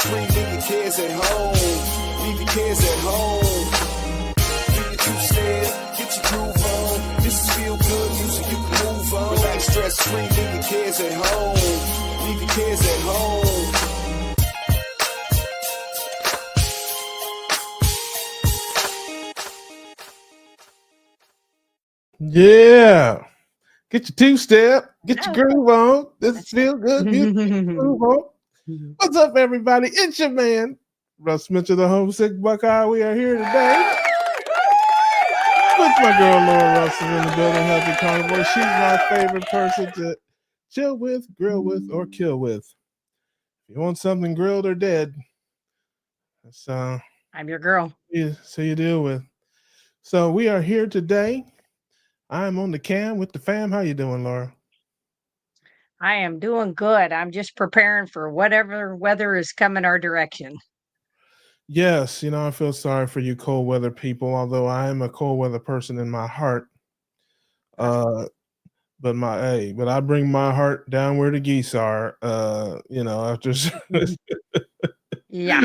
free, leave your kids at home. Leave your kids at home. Do your two-step, get your groove on. This is feel good music, you can move on. Relax, stress free, leave your kids at home. Leave your kids at home. Yeah. Get your two-step, get your groove on. This is feel good music, get your groove on. What's up, everybody? It's your man, Russ Mitchell, the homesick Buckeye. We are here today with my girl Laura Russell in the building, Healthy Carnivore. She's my favorite person to chill with, grill with, or kill with. If you want something grilled or dead, that's I'm your girl. So you deal with. So we are here today. I'm on the cam with the fam. How you doing, Laura? I am doing good. I'm just preparing for whatever weather is coming our direction. Yes, I feel sorry for you cold weather people, although I am a cold weather person in my heart. But I bring my heart down where the geese are, after Yeah.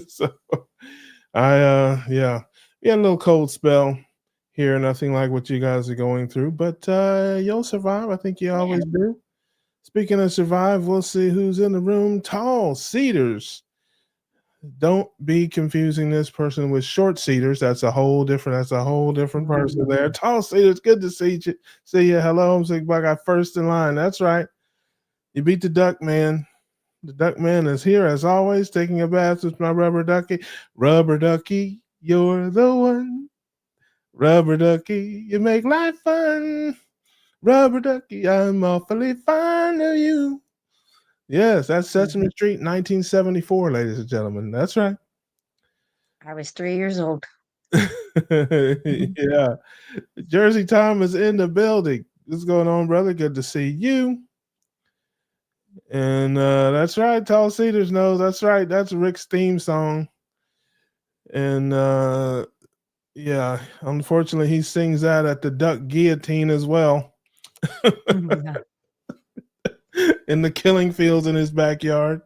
so yeah. We had a little cold spell here, nothing like what you guys are going through, but you'll survive. I think you always do. Speaking of survive, we'll see who's in the room. Tall Cedars. Don't be confusing this person with short cedars. That's a whole different person there. Tall Cedars, good to see you. See you. Hello, homesick Buckeye, first in line. That's right. You beat the duck man. The duck man is here as always, taking a bath with my rubber ducky. Rubber ducky, you're the one. Rubber ducky, you make life fun. Rubber ducky, I'm awfully fond of you. Yes, that's Sesame Street, 1974, ladies and gentlemen. That's right. I was 3 years old. Yeah. Jersey Tom is in the building. What's going on, brother? Good to see you. And that's right. Tall Cedars knows. That's right. That's Rick's theme song. And yeah, unfortunately, he sings that at the duck guillotine as well. In the killing fields in his backyard.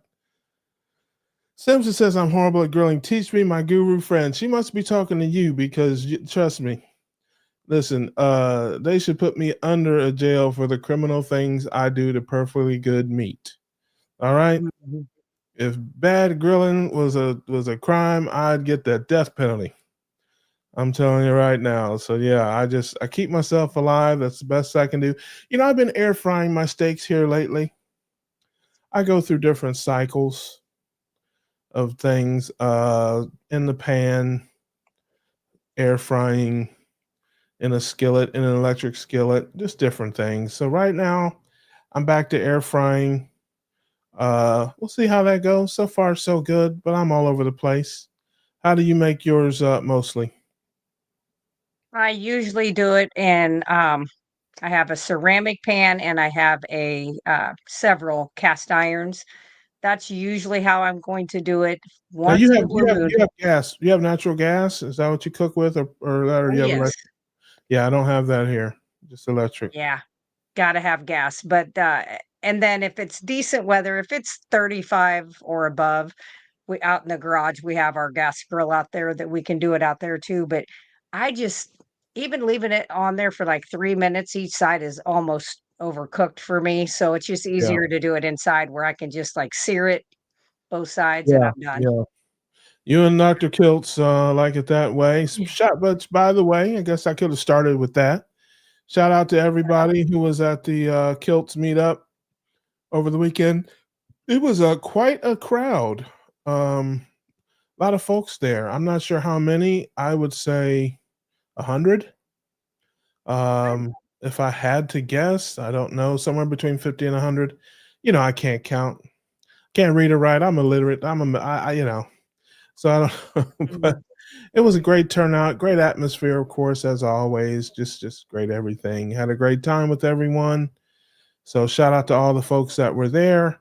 Simpson says, I'm horrible at grilling. Teach me, my guru friend. She must be talking to you because, trust me, listen, they should put me under a jail for the criminal things I do to perfectly good meat. All right? Mm-hmm. If bad grilling was a crime, I'd get the death penalty. I'm telling you right now. So yeah, I keep myself alive. That's the best I can do. I've been air frying my steaks here lately. I go through different cycles of things in the pan, air frying, in a skillet, in an electric skillet, just different things. So right now, I'm back to air frying. We'll see how that goes. So far, so good, but I'm all over the place. How do you make yours mostly? I usually do it in I have a ceramic pan and I have a several cast irons. That's usually how I'm going to do it. Now you have gas. You have natural gas. Is that what you cook with, or you have yes. Yeah, I don't have that here. Just electric. Yeah, gotta have gas. But and then if it's decent weather, if it's 35 or above, we out in the garage we have our gas grill out there that we can do it out there too. But I just even leaving it on there for like 3 minutes each side is almost overcooked for me. So it's just easier to do it inside where I can just like sear it both sides and I'm done. Yeah. You and Dr. Kiltz like it that way. But by the way, I guess I could have started with that. Shout out to everybody who was at the Kiltz meetup over the weekend. It was quite a crowd. A lot of folks there. I'm not sure how many. I would say 100. If I had to guess, I don't know, somewhere between 50 and 100. I can't count. Can't read or write. I'm illiterate. So I don't. But it was a great turnout, great atmosphere, of course, as always. Just great everything. Had a great time with everyone. So shout out to all the folks that were there.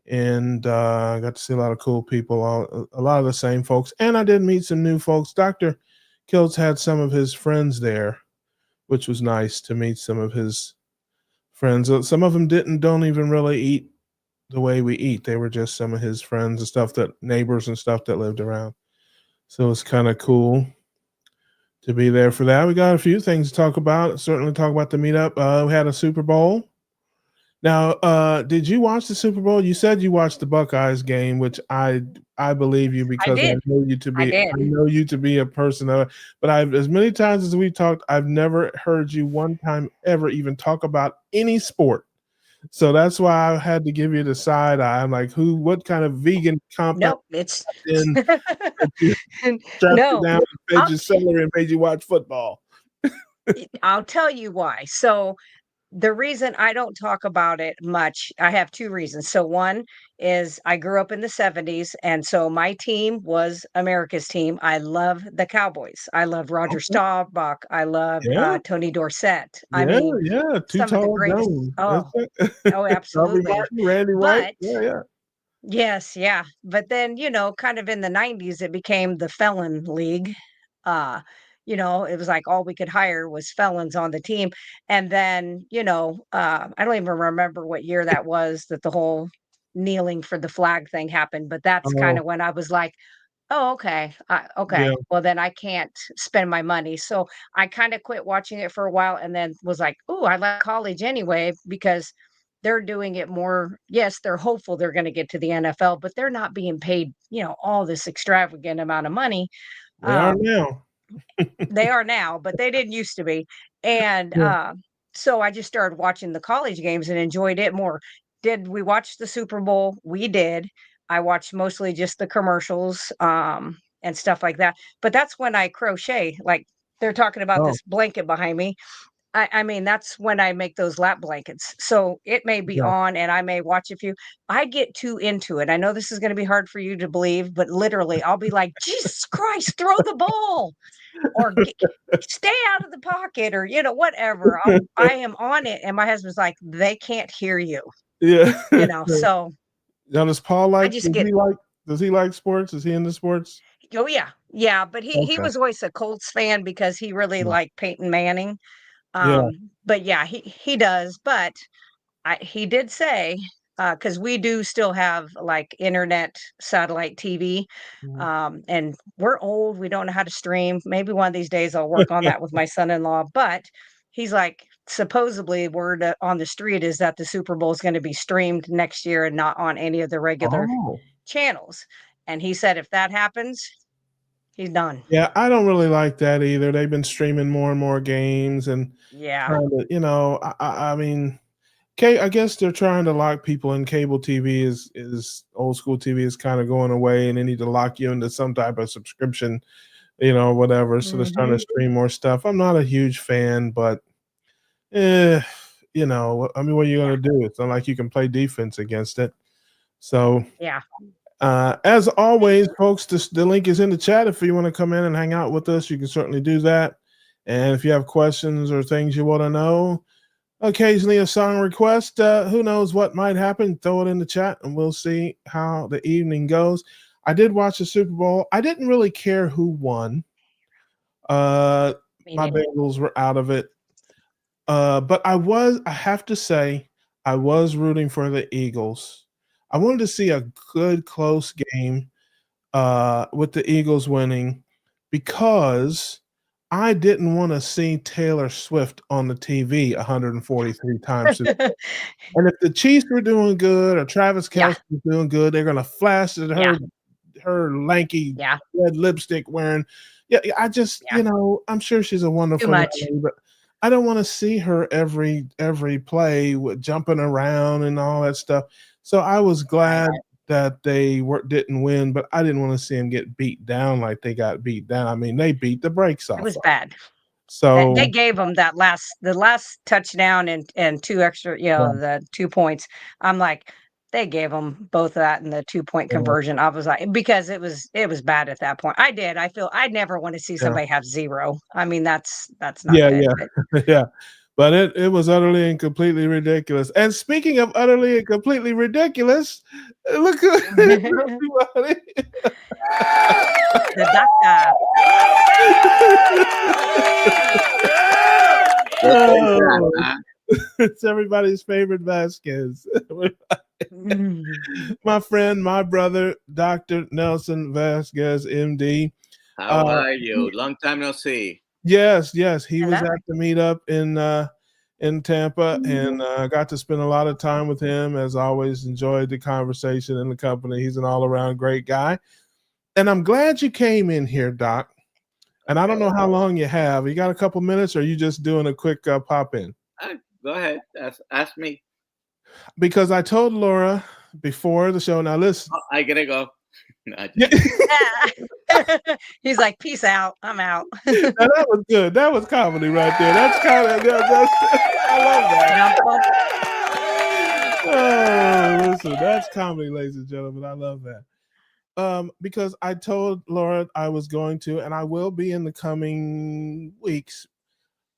And I got to see a lot of cool people, a lot of the same folks. And I did meet some new folks. Dr. Kiltz had some of his friends there, which was nice to meet some of his friends. Some of them don't even really eat the way we eat. They were just some of his friends and stuff, that neighbors and stuff that lived around. So it's kind of cool to be there for that. We got a few things to talk about. Certainly talk about the meetup. We had a Super Bowl. Now, did you watch the Super Bowl? You said you watched the Buckeyes game, which I believe you I because did. I I did. know you to be a person of. But I've as many times as we talked, I've never heard you one time ever even talk about any sport. So that's why I had to give you the side eye. I'm like, what kind of vegan compound Nope, it's in that you strapped you no. down and paid I'll your salary and made you watch football? I'll tell you why. So the reason I don't talk about it much, I have 2 reasons. So one is I grew up in the '70s, and so my team was America's team. I love the Cowboys. I love Roger Okay. Staubach. I loved, Yeah, Tony Dorsett. I yeah, mean, yeah. Too some of the tall greatest. Jones. That's Oh, it. oh, Harvey absolutely. Martin, Randy White. But Yeah, yeah. yes, yeah. But then, kind of in the '90s, it became the felon league. Uh, it was like all we could hire was felons on the team. And then, I don't even remember what year that was that the whole kneeling for the flag thing happened. But that's kind Oh, of when I was like, oh, okay. yeah. Okay. Well, then I can't spend my money. So I kind of quit watching it for a while and then was like, oh, I like college anyway because they're doing it more. Yes, they're hopeful they're going to get to the NFL, but they're not being paid, all this extravagant amount of money. They are Um, now. they are now, but they didn't used to be. And Yeah. so I just started watching the college games and enjoyed it more. Did we watch the Super Bowl? We did. I watched mostly just the commercials and stuff like that. But that's when I crochet. Like they're talking about Oh, this blanket behind me. I mean, that's when I make those lap blankets. So it may be yeah. on and I may watch a few. I get too into it. I know this is going to be hard for you to believe, but literally, I'll be like, Jesus Christ, throw the ball or stay out of the pocket or, whatever. I am on it. And my husband's like, they can't hear you, Yeah. so Now, does Paul I like? just get, Does he like sports? Is he into sports? oh, yeah. Yeah. But he Okay. was always a Colts fan because he really Yeah. liked Peyton Manning. Yeah. But yeah, he does. But he did say, because we do still have like internet satellite TV, Mhm. and we're old. We don't know how to stream. Maybe one of these days I'll work on that with my son-in-law. But he's like, supposedly, word on the street is that the Super Bowl is going to be streamed next year and not on any of the regular Oh. channels. And he said if that happens, he's done. Yeah, I don't really like that either. They've been streaming more and more games and Yeah. trying to, I mean, I guess they're trying to lock people in. Cable TV is old school TV is kind of going away, and they need to lock you into some type of subscription, whatever. So they're trying to Hmm. stream more stuff. I'm not a huge fan, but eh, I mean, what are you Yeah. gonna do? It's not like you can play defense against it. So Yeah. as always, folks, the link is in the chat. If you want to come in and hang out with us, you can certainly do that. And if you have questions or things you want to know, occasionally a song request, who knows what might happen, throw it in the chat and we'll see how the evening goes. I did watch the Super Bowl. I didn't really care who won. Uh, Me my neither. Bengals were out of it. But I have to say, I was rooting for the Eagles. I wanted to see a good, close game with the Eagles winning because I didn't want to see Taylor Swift on the TV 143 times. And if the Chiefs were doing good or Travis Yeah. Kelce was doing good, they're going to flash at Yeah. her lanky Yeah. red lipstick wearing. Yeah, I just, Yeah. I'm sure she's a Too wonderful young much. lady, but I don't want to see her every play with jumping around and all that stuff. So I was Right. glad that they didn't win, but I didn't want to see them get beat down like they got beat down. I mean, they beat the brakes It off was of 'em. bad. That they So gave them the last touchdown and 2 extra, yeah, the 2 points. I'm like, they gave them both that and the 2-point yeah, conversion. I was like, because it was bad at that point. I feel I never want to see yeah. somebody have 0. I mean, that's not Yeah, good, yeah, but yeah. But it was utterly and completely ridiculous. And speaking of utterly and completely ridiculous, look who everybody. the doctor. Oh, it's everybody's favorite Vasquez. Mm. My friend, my brother, Dr. Nelson Vasquez, MD. How are you? Long time no see. Yes, he was Hello. at the meetup in Tampa, and got to spend a lot of time with him. As always, enjoyed the conversation and the company. He's an all-around great guy. And I'm glad you came in here, Doc. And I don't know how long you have. You got a couple minutes, or are you just doing a quick pop in? Go ahead. Ask me. Because I told Laura before the show. Now listen. Oh, I gotta go. He's like, peace out. I'm out. Now, that was good. That was comedy right there. That's kind of I love that. Oh, listen, that's comedy, ladies and gentlemen. I love that. Because I told Laura I was going to, and I will be in the coming weeks,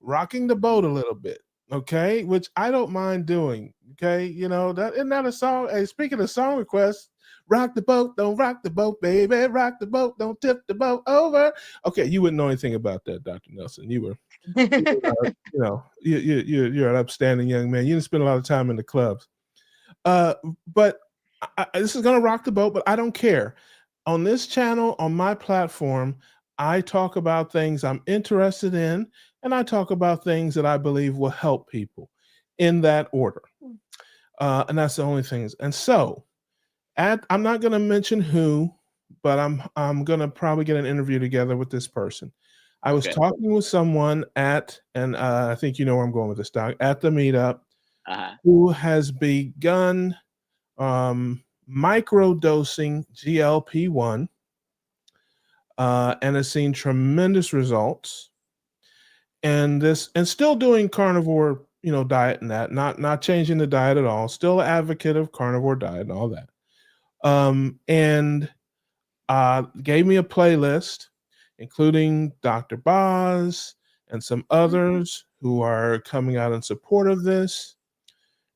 rocking the boat a little bit. Okay, which I don't mind doing. Okay, you know that isn't that a song? Hey, speaking of song requests, rock the boat, don't rock the boat, baby, rock the boat, don't tip the boat over. Okay, you wouldn't know anything about that, Dr. Nelson. You're an upstanding young man. You didn't spend a lot of time in the clubs. But this is gonna rock the boat, but I don't care. On this channel, on my platform, I talk about things I'm interested in, and I talk about things that I believe will help people in that order. And that's the only things. And so I'm not going to mention who, but I'm going to probably get an interview together with this person. I was talking with someone and I think you know where I'm going with this, Doc, at the meetup, who has begun microdosing GLP-1 and has seen tremendous results. And still doing carnivore, diet and that, not changing the diet at all, still an advocate of carnivore diet and all that. And gave me a playlist, including Dr. Boz and some others who are coming out in support of this.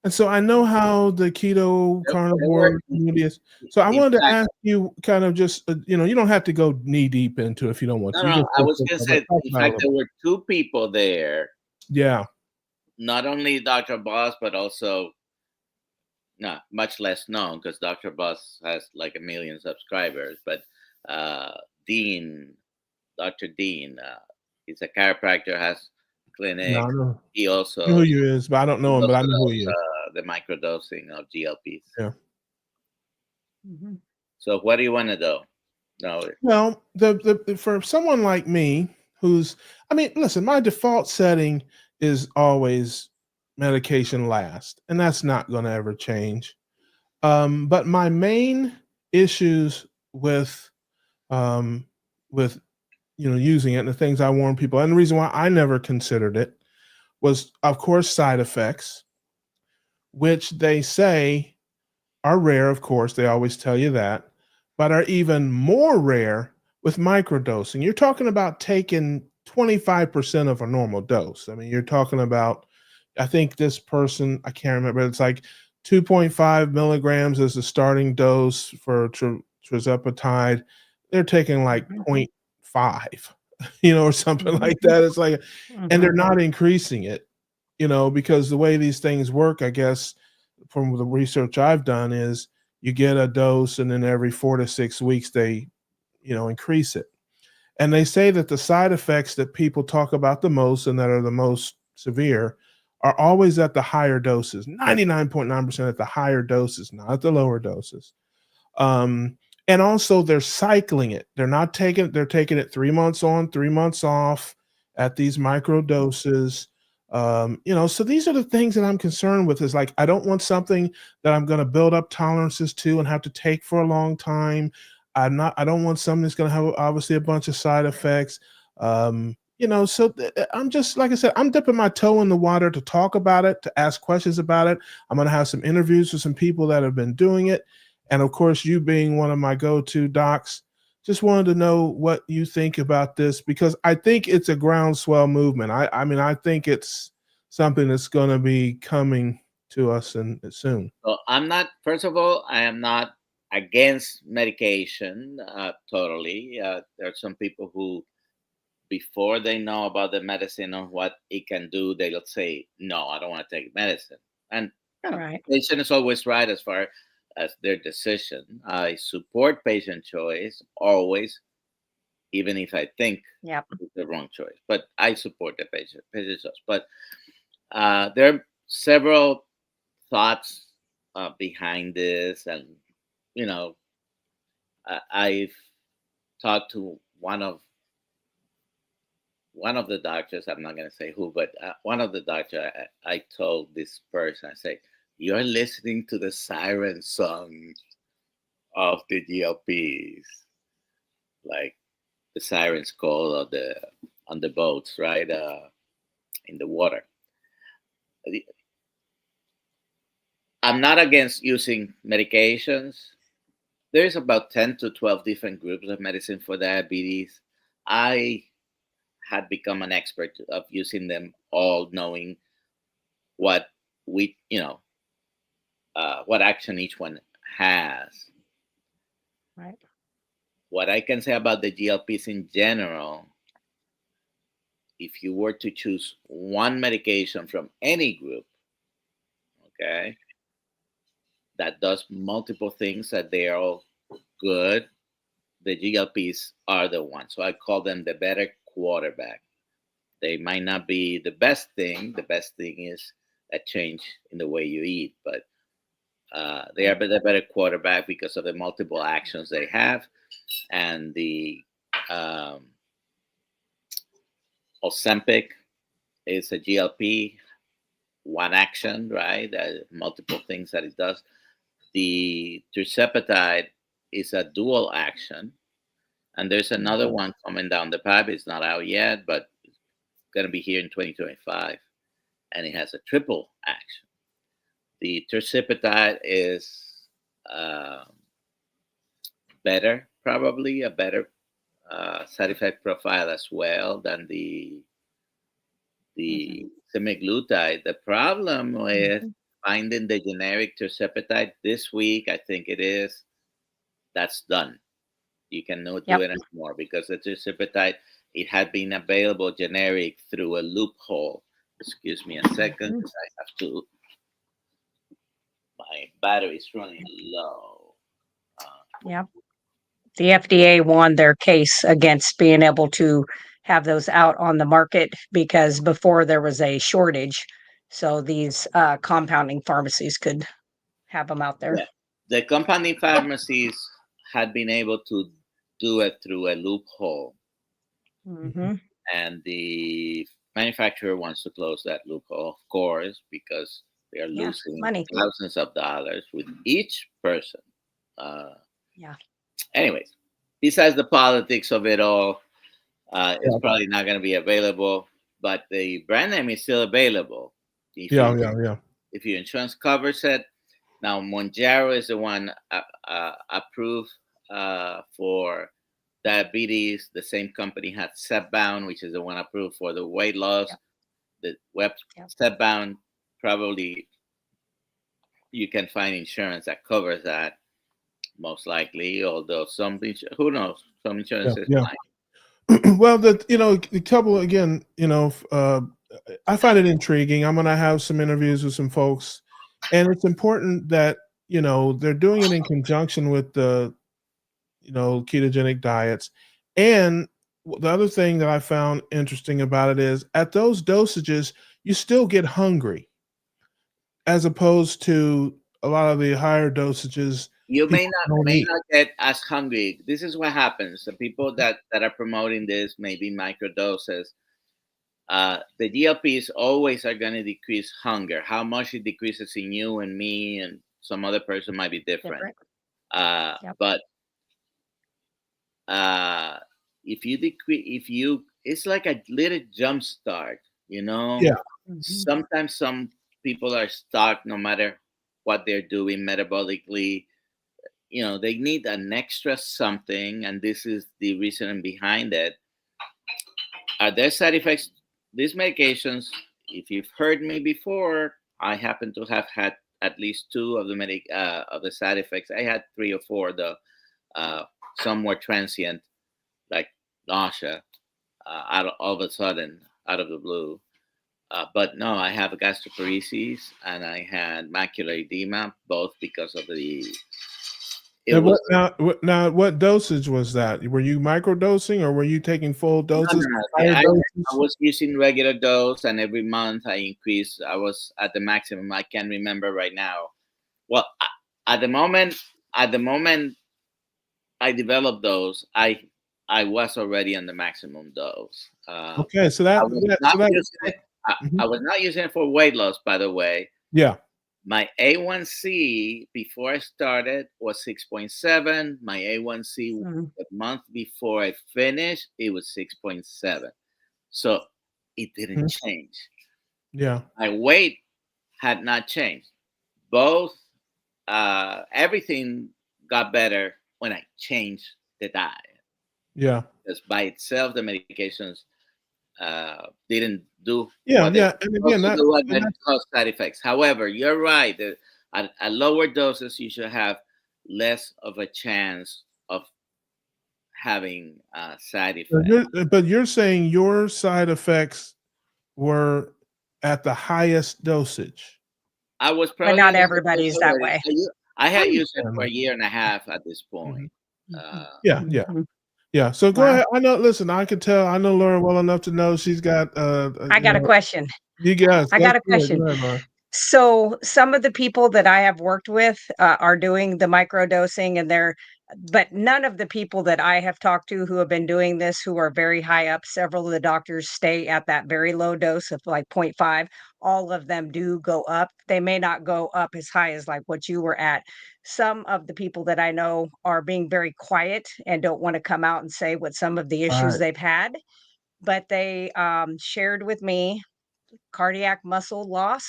And so I know how the keto carnivore community is. So I wanted to ask you kind of just, you don't have to go knee deep into it if you don't want to. No, I was going to say, in fact, there were two people there. Yeah. Not only Dr. Boss, but also, much less known because Dr. Boss has like 1 million subscribers. But Dean, Dr. Dean, he's a chiropractor, has clinic. No, he also I know who he is, but I don't know him, but I know who he is. The microdosing of GLPs. Yeah. Mm-hmm. So what do you want to do? No. Well, the for someone like me, listen, my default setting is always medication last, and that's not going to ever change. But my main issues with using it, and the things I warn people, and the reason why I never considered it was, of course, side effects, which they say are rare. Of course, they always tell you that, but are even more rare with microdosing. You're talking about taking 25% of a normal dose. I mean, you're talking about, I think this person, I can't remember, it's like 2.5 milligrams as the starting dose for tirzepatide. They're taking like 0.5, or something like that. It's like, and they're not increasing it, because the way these things work, I guess, from the research I've done, is you get a dose and then every 4 to 6 weeks they, increase it. And they say that the side effects that people talk about the most and that are the most severe are always at the higher doses, 99.9% at the higher doses, not at the lower doses. And also they're cycling it. They're taking it 3 months on, 3 months off at these micro doses. So these are the things that I'm concerned with, is like, I don't want something that I'm going to build up tolerances to and have to take for a long time. I don't want something that's going to have obviously a bunch of side effects. I'm just, like I said, I'm dipping my toe in the water to talk about it, to ask questions about it. I'm going to have some interviews with some people that have been doing it. And of course, you being one of my go-to docs, just wanted to know what you think about this, because I think it's a groundswell movement. I think it's something that's going to be coming to us soon. So first of all, I am not against medication totally. There are some people who, before they know about the medicine and what it can do, they'll say, no, I don't want to take medicine. And patient is always right as far as their decision. I support patient choice always, even if I think Yep. it's the wrong choice. But I support the patient choice. But there are several thoughts behind this, and you know, I've talked to one of the doctors. I'm not going to say who, but one of the doctors. I told this person, I say, "You're listening to the siren song of the GLPs, like the sirens call of the on the boats, right, in the water." I'm not against using medications. There's about 10 to 12 different groups of medicine for diabetes. I had become an expert of using them all, knowing what we, what action each one has. Right. What I can say about the GLPs in general, if you were to choose one medication from any group, okay, that does multiple things, that they are all good, the GLPs are the ones. So I call them the better quarterback. They might not be the best thing. The best thing is a change in the way you eat, but they are the better quarterback because of the multiple actions they have, and the Ozempic is a GLP, one action, right? Multiple things that it does. The tirzepatide is a dual action, and there's another one coming down the pipe. It's not out yet, but it's going to be here in 2025, and it has a triple action. The tirzepatide is better, probably a better side effect profile as well than the semaglutide. The problem with finding the generic tirzepatide this week, I think it is, that's done. You cannot do it anymore because the tirzepatide, it had been available generic through a loophole. Excuse me a second, because I have to. My battery is running low. Yep. The FDA won their case against being able to have those out on the market because before there was a shortage. So these compounding pharmacies could have them out there. Yeah. The compounding pharmacies had been able to do it through a loophole, and the manufacturer wants to close that loophole, of course, because they are losing money. thousands of dollars with each person. Yeah. Anyways, besides the politics of it all, it's probably not going to be available, but the brand name is still available. If your insurance covers it. Now, Monjaro is the one approved for diabetes. The same company has Zepbound, which is the one approved for the weight loss. The Zepbound, probably you can find insurance that covers that, most likely. Although who knows, some insurances might. Well, the couple again, I find it intriguing. I'm going to have some interviews with some folks, and it's important that they're doing it in conjunction with the ketogenic diets. And the other thing that I found interesting about it is at those dosages you still get hungry, as opposed to a lot of the higher dosages. You may not get as hungry. This is what happens. The people that are promoting this, maybe microdoses, the GLPs always are going to decrease hunger. How much it decreases in you and me and some other person might be different. But if you, it's like a little jump start. Sometimes some people are stuck no matter what they're doing metabolically. They need an extra something, and this is the reason behind it. Are there side effects? These medications, if you've heard me before, I happen to have had at least two of the side effects. I had 3 or 4. Some were transient, like nausea, all of a sudden, out of the blue. But no, I have gastroparesis and I had macular edema, both because of the. It And was now, what dosage was that? Were you microdosing or were you taking full no, doses? no, no. Higher I doses? was using regular dose, and every month I increased. I was at the maximum. I can't remember right now. Well, at the moment, at the moment I developed those, I was already on the maximum dose. Okay, so I that, was that not so that using it. Mhm. I was not using it for weight loss, by the way. Yeah. My A1C before I started was 6.7. My A1C Mhm. the month before I finished, it was 6.7. So it didn't Mhm. change. Yeah. My weight had not changed. Both, everything got better when I changed the diet. Yeah. Because by itself, the medications didn't do Yeah. what they Yeah. were And supposed again, to that do, and and then that's cause side effects. However, you're right. At lower doses, you should have less of a chance of having side effects. but you're saying your side effects were at the highest dosage. I was But probably not at a high dose everybody's that already. way. I I had used it understand for a that. year and a half at this Mhm. point. Mhm. Yeah. Yeah. Mhm. Yeah. So go Wow. ahead. I know. Listen, I can tell. I know Laura well enough to know she's got. I got a question. You guys. I Let's got a do it. question. Go ahead, Laura. So some of the people that I have worked with are doing the microdosing, and but none of the people that I have talked to who have been doing this, who are very high up, several of the doctors stay at that very low dose of like 0.5. All of them do go up. They may not go up as high as like what you were at. Some of the people that I know are being very quiet and don't want to come out and say what some of the All issues right. they've had, but they shared with me cardiac muscle loss,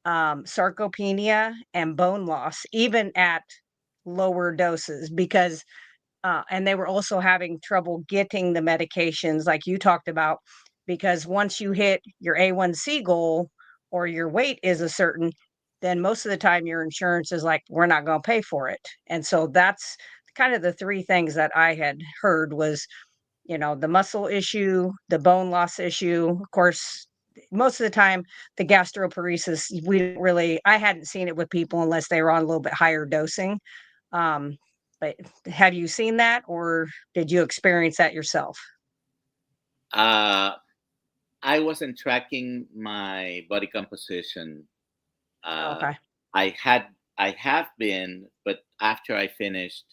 sarcopenia, and bone loss, even at lower doses, because and they were also having trouble getting the medications like you talked about, because once you hit your A1C goal or your weight is a certain, then most of the time your insurance is like, we're not going to pay for it. And so that's kind of the three things that I had heard was, the muscle issue, the bone loss issue. Of course, most of the time, the gastroparesis, I hadn't seen it with people unless they were on a little bit higher dosing. Um, but have you seen that or did you experience that yourself? Uh, I wasn't tracking my body composition. Uh, Okay. I had, I have been, but after I finished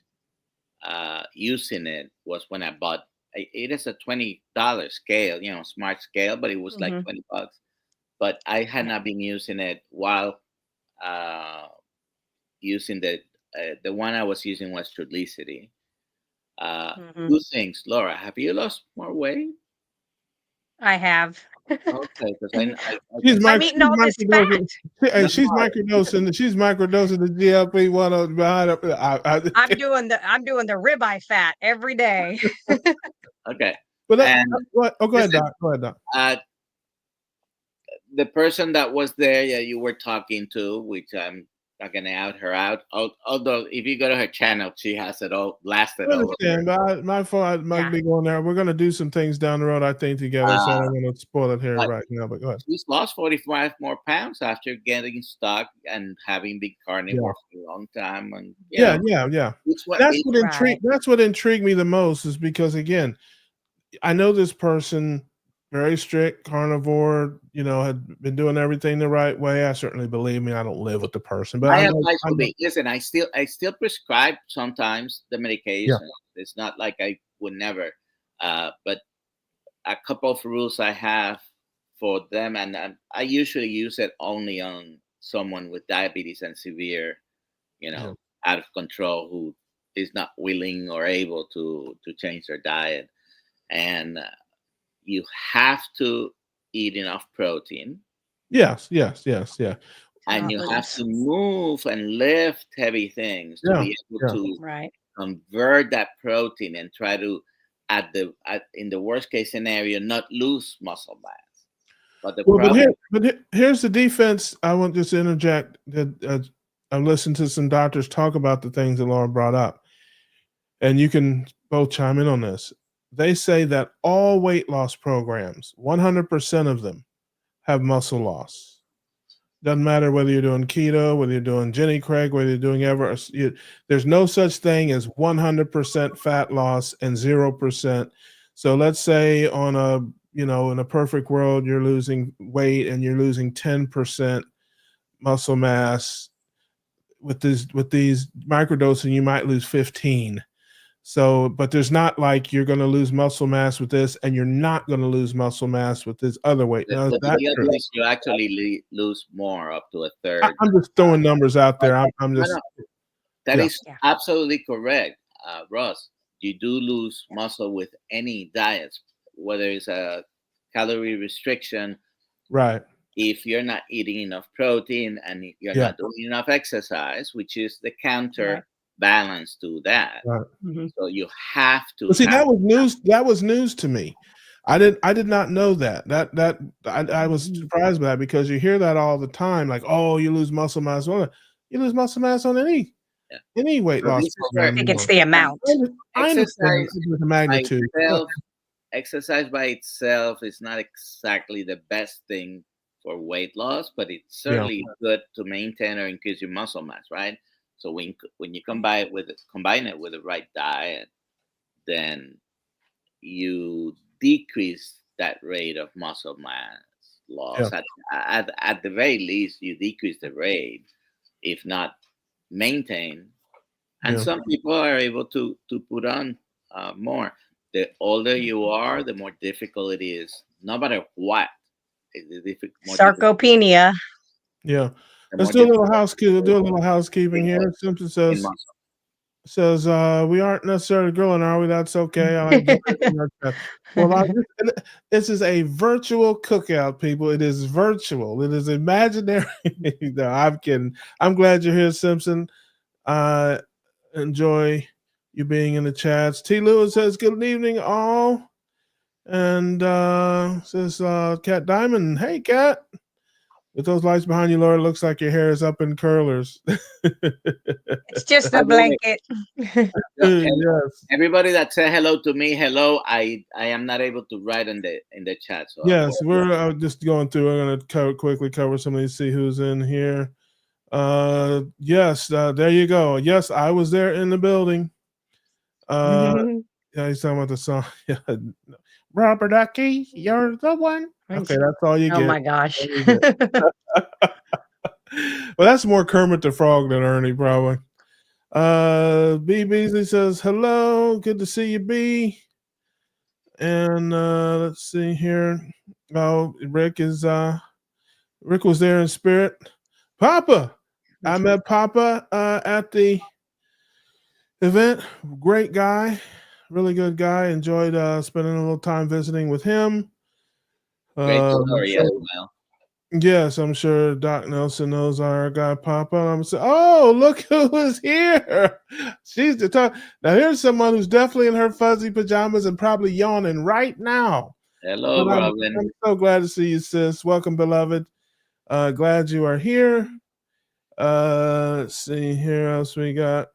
using it was when I bought. It is a $20 scale, smart scale, but it was like Hmm. $20. But I had Yeah. not been using it while uh, using the one I was using was Trulicity. Hmm. Two things, Laura. Have you lost more weight? I have. Okay, because I She's can I'm mic. eating She's all this fat. microdosing. Hey, no, she's microdosing. She's microdosing the GLP-1 behind her. I'm doing the ribeye fat every day. okay. But And what? Oh, go ahead, listen, Doc. Go ahead, Doc. uh, the person that was there, yeah, you were talking to, which I'm not gonna out her out. Although if you go to her channel, she has it all blasted I all over. understand, but my fault. I might Yeah. be going there. We're gonna do some things down the road, I think, together. So I Uh, don't want to spoil it here but right now. But go ahead. she's lost 45 more pounds after getting stuck and having been Yeah, carnivore for a long time, and yeah. it's what That's it, what Right. intrigued. That's what intrigued me the most is because again, I know this person, very strict carnivore. Had been doing everything the right way. I certainly believe me. I don't live with the person, but my I know. advice I would know. be: listen, I still prescribe sometimes the Yeah, medication. It's not like I would never, but a couple of rules I have for them, and I usually use it only on someone with diabetes and severe, you yeah, know, out of control who is not willing or able to change their diet, and you have to eat enough protein, yes, yeah, and Not you have lose. to move and lift heavy things to yeah, be able yeah. to Right. convert that protein and try to in the worst case scenario not lose muscle mass. But the Well, problem, here's the defense. I want just to interject that I've listened to some doctors talk about the things that Laura brought up, and you can both chime in on this. They say that all weight loss programs, 100% of them, have muscle loss. Doesn't matter whether you're doing keto, whether you're doing Jenny Craig, whether you're doing ever. There's no such thing as 100% fat loss and 0%. So let's say on a, in a perfect world, you're losing weight and you're losing 10% muscle mass. With these microdosing, you might lose 15. So, but there's not like you're going to lose muscle mass with this, and you're not going to lose muscle mass with this other weight. Now, The deal is you actually lose more, up to a third. I'm just throwing numbers out there. I'm just. That is absolutely correct, Ross. You do lose muscle with any diets, whether it's a calorie restriction, right? If you're not eating enough protein and you're not doing enough exercise, which is the counterbalance to that. Right. So you have to. Well, see, that was news. That was news to me. I did not know that. I was surprised by that, because you hear that all the time. Like, oh, you lose muscle mass. You lose muscle mass on any weight loss program. I think it's the amount. I understand the magnitude. Exercise by itself is not exactly the best thing for weight loss, but it's certainly good to maintain or increase your muscle mass, right? So when you combine it with the right diet, then you decrease that rate of muscle mass loss. At the very least, you decrease the rate, if not maintain. And some people are able to put on more. The older you are, the more difficult it is, no matter what. Sarcopenia. Yeah. Let's do a little housekeeping here. Simpson says we aren't necessarily grilling, are we? That's okay. I like well, this is a virtual cookout, people. It is virtual. It is imaginary. No, I'm kidding. I'm glad you're here, Simpson. Enjoy you being in the chats. T. Lewis says good evening, all. And says Cat Diamond, hey Cat, with those lights behind you, Laura, it looks like your hair is up in curlers. It's just a blanket. Yes. Everybody that said hello to me, hello. I am not able to write in the chat. So yes, we're just going through. I'm going to quickly cover some of these, see who's in here. Yes, there you go. Yes, I was there in the building. Yeah, he's talking about the song. Rubber ducky, you're the one. Okay, that's all you get. Oh my gosh. Well, that's more Kermit the Frog than Ernie, probably. B. Beasley says, hello, good to see you, B. And let's see here. Oh, Rick was there in spirit. Papa. I met Papa at the event. Great guy. Really good guy. Enjoyed spending a little time visiting with him. Great story as well. Yes, I'm sure Doc Nelson knows our guy Papa. I'm saying, oh, look who is here. She's the talk. Now here's someone who's definitely in her fuzzy pajamas and probably yawning right now. Hello, Robin. I'm so glad to see you, sis. Welcome, beloved. Glad you are here. Let's see here else we got.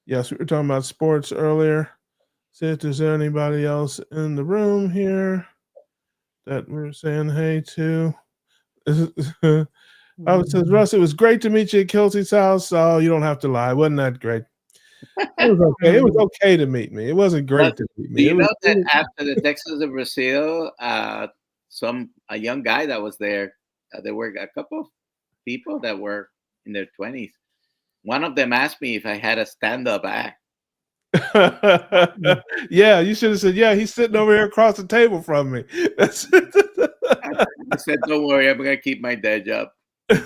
Yes, we were talking about sports earlier. See if there's anybody else in the room here that we're saying hey to. Oh, it says, Russ, it was great to meet you at Kelsey's house. Oh, you don't have to lie. Wasn't that great? It was okay. It was okay to meet me. It wasn't great to meet me. Do you know that after the Texas of Brazil, a young guy that was there, there were a couple of people that were in their 20s. One of them asked me if I had a stand-up act. Yeah, you should have said, yeah, he's sitting over here across the table from me. I said, don't worry, I'm going to keep my day job.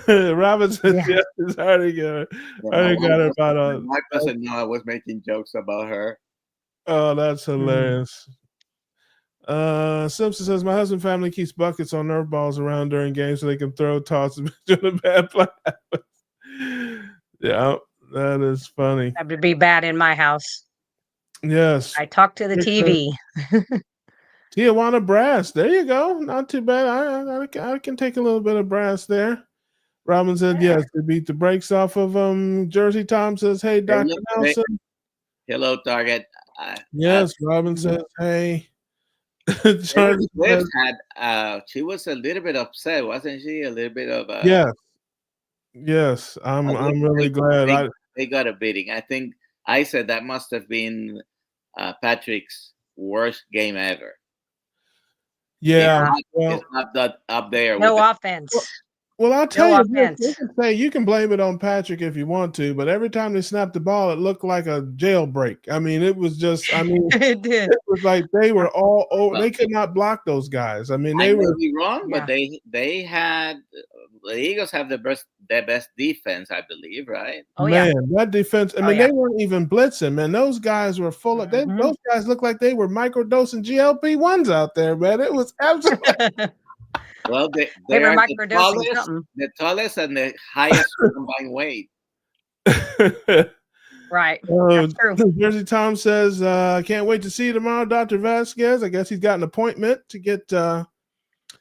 Robin said, yes, it's already good. I got it about on. My doesn't know I was making jokes about her. Oh, that's hilarious. Simpson says, my husband's family keeps buckets on Nerf balls around during games so they can throw, toss, and do a bad play. Yeah, that is funny. That would be bad in my house. Yes. I talk to the TV. Tijuana brass. There you go. Not too bad. I can take a little bit of brass there. Robin said, yes, they beat the brakes off of Jersey. Tom says, hey, Dr. Nelson. Hello, Target. Yes, Robin says, hey. Charlie Swift says, had she was a little bit upset, wasn't she? A little bit of yes, yes. I I'm think really glad. they got a beating. I think I said that must have been Patrick's worst game ever. Yeah. It's Well, not that up there with No the offense. well, I'll tell No you this. You offense. can say you can blame it on Patrick if you want to, but every time they snapped the ball, it looked like a jailbreak. I mean, it was just. I mean, It did. it was like they were all over. Well, They could not block those guys. I mean, I they may were. be wrong, Yeah. but they had the Eagles have the best defense, I believe, right? Oh yeah. Man, that defense. I Oh, mean, yeah. they weren't even blitzing, man. Those guys were full of. Mhm. Those guys looked like they were microdosing GLP-1s out there, man. It was absolutely. Well, they They were are microdosing something. the tallest and the highest combined weight. Right. Oh, That's true. Jersey Tom says, "I can't wait to see you tomorrow, Dr. Vasquez. I guess he's got an appointment to get Now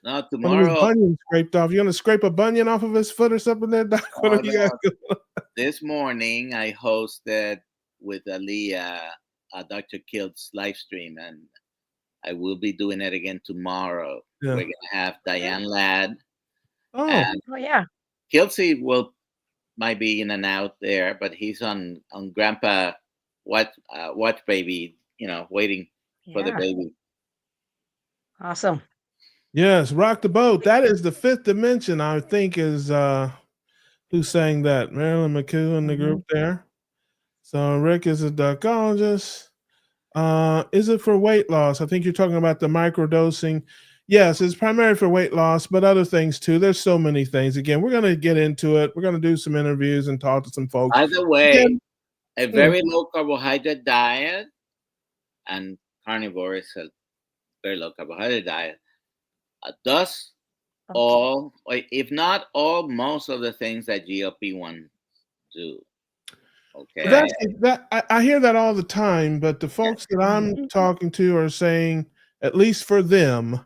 one of his tomorrow, bunions scraped off. You going to scrape a bunion off of his foot or something there, Doc? What are you guys doing? this morning I hosted with Aliyah Dr. Kilt's live stream, and I will be doing it again tomorrow. Yeah. We're gonna have Diane Ladd. Oh, And Oh yeah. Kelsey might be in and out there, but he's on Grandpa watch baby, waiting for the Yeah. baby. Awesome. yes, rock the boat. That is the fifth dimension, I think, is who sang that? Marilyn McCoo in the group there. So Rick is a duckologist. Is it for weight loss? I think you're talking about the microdosing. Yes, it's primarily for weight loss, but other things too. There's so many things. Again, we're going to get into it. We're going to do some interviews and talk to some folks. By the way, Again, a very low carbohydrate diet, and carnivore is a very low carbohydrate diet, does all, if not all, most of the things that GLP-1 do. Okay. I hear that all the time, but the folks that I'm talking to are saying, at least for them,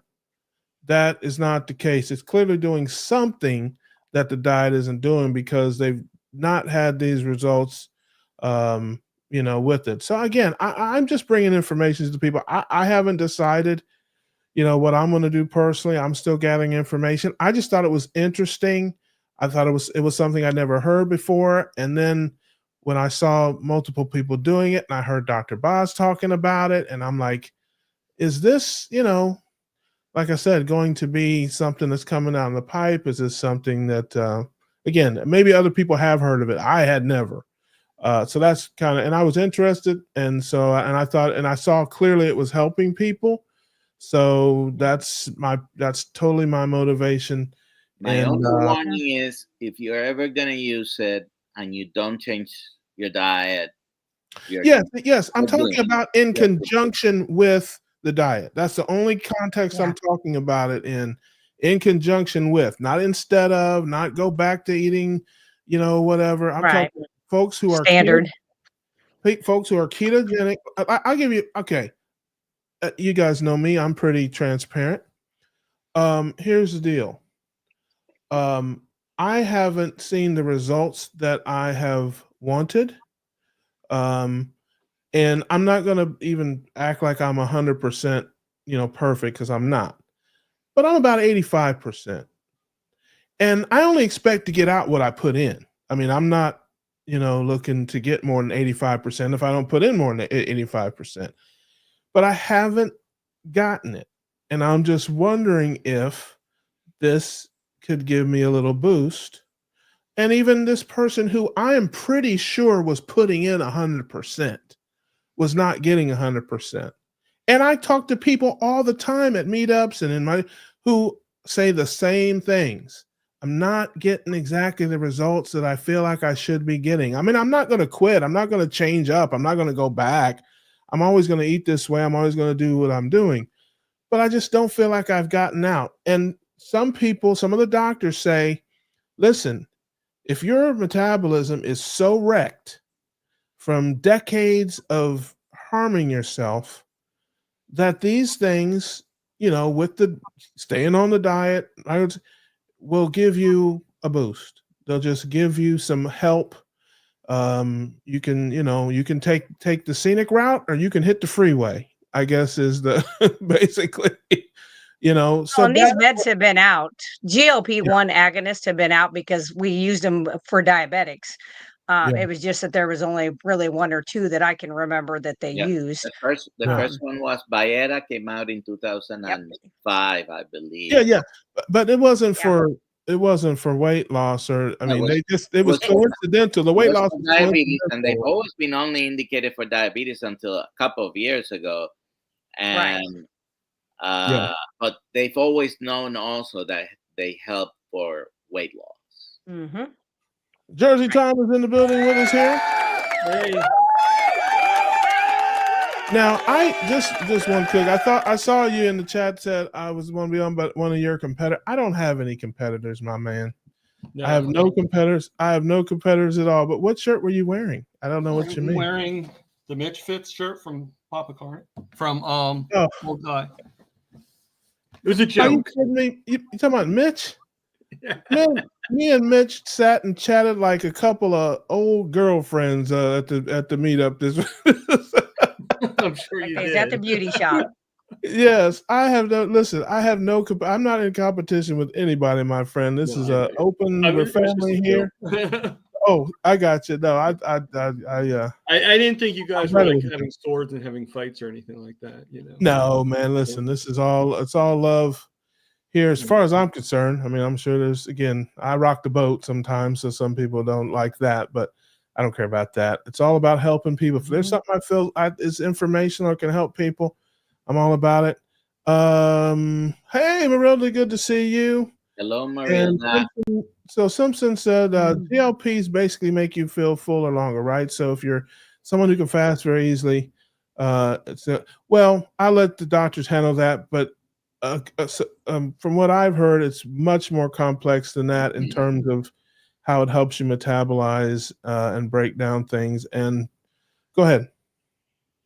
that is not the case. It's clearly doing something that the diet isn't doing because they've not had these results, with it. So again, I'm just bringing information to people. I haven't decided, what I'm going to do personally. I'm still gathering information. I just thought it was interesting. I thought it was something I'd never heard before. And then when I saw multiple people doing it and I heard Dr. Boz talking about it, and I'm like, is this, like I said, going to be something that's coming down the pipe? Is this something that, again, maybe other people have heard of it? I had never. So that's kind of, and I was interested. And so, and I thought, and I saw clearly it was helping people. So that's totally my motivation. My only warning is if you're ever going to use it and you don't change your diet. Yes. I'm talking about in conjunction with the diet. That's the only context I'm talking about it in conjunction with, not instead of, not go back to eating, whatever. I'm talking folks who are standard. Folks who are ketogenic. I'll give you, okay. You guys know me. I'm pretty transparent. Here's the deal. I haven't seen the results that I have wanted. And I'm not going to even act like I'm 100%, perfect, because I'm not. But I'm about 85%. And I only expect to get out what I put in. I mean, I'm not, looking to get more than 85% if I don't put in more than 85%. But I haven't gotten it. And I'm just wondering if this could give me a little boost. And even this person who I am pretty sure was putting in 100% was not getting 100%. And I talk to people all the time at meetups and who say the same things. I'm not getting exactly the results that I feel like I should be getting. I mean, I'm not going to quit. I'm not going to change up. I'm not going to go back. I'm always going to eat this way. I'm always going to do what I'm doing. But I just don't feel like I've gotten out. And some of the doctors say, listen, if your metabolism is so wrecked from decades of harming yourself, that these things, with the staying on the diet, will give you a boost. They'll just give you some help. You can take the scenic route, or you can hit the freeway. I guess is the basically, Oh, so and these that, meds have been out. GLP-1 agonists have been out because we used them for diabetics. yeah, It was just that there was only really one or two that I can remember that they Yeah. used. The yeah, first one was Bayera, came out in Yep. 2005, I yeah, believe. yeah. But Yeah. it wasn't for weight loss, or I No, mean, it it was was for coincidental. The it weight was loss for was diabetes, and they've coincidental. always been only indicated for diabetes until a couple of years ago. Right. And Yeah. but they've always known also that they help for weight loss. Mm-hmm. Jersey Right. Tom is in the building with us here. Hey, Now, I just one quick. I thought I saw you in the chat said I was going to be on, but one of your competitors. I don't have any competitors, my man. I have no competitors. I have no competitors at all. But what shirt were you wearing? I don't know what you I'm mean. wearing the Mitch Fitz shirt from Papa Carney from Oh, Old Guy. It was a are you joke. kidding me? You talking about Mitch? Man, me and Mitch sat and chatted like a couple of old girlfriends at the meetup. This I'm sure Like you they's at the did. beauty shop. yes, I have no. Listen, I have no. I'm not in competition with anybody, my friend. This is a open. We're It was just family a here. joke. Oh, I got you. No, I I didn't think you guys were better like with having swords and having fights or anything like that. no, man. Listen, this is all. It's all love here, as far as I'm concerned. I mean, I'm sure there's again. I rock the boat sometimes, so some people don't like that, but I don't care about that. It's all about helping people. If there's something I feel is informational or can help people, I'm all about it. Hey, Marilda, good to see you. Hello, And Marilda. so Simpson said GLPs basically make you feel fuller longer, right? So if you're someone who can fast very easily, well, I'll let the doctors handle that. But from what I've heard, it's much more complex than that in terms of how it helps you metabolize and break down things. And go ahead.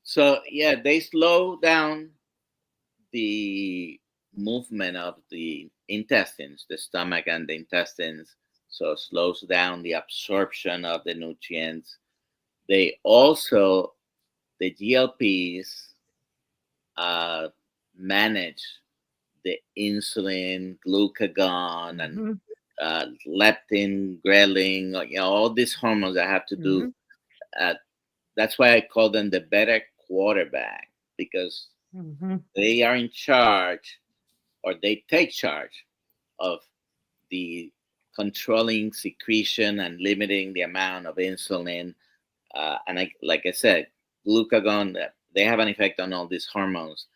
So yeah, they slow down the movement of the intestines, the stomach and the intestines, so slows down the absorption of the nutrients. They also, the GLPs, manage the insulin, glucagon, and leptin, ghrelin, all these hormones that have to do. That's why I call them the better quarterback, because they are in charge, or they take charge of the controlling secretion and limiting the amount of insulin. Like I said, glucagon, they have an effect on all these hormones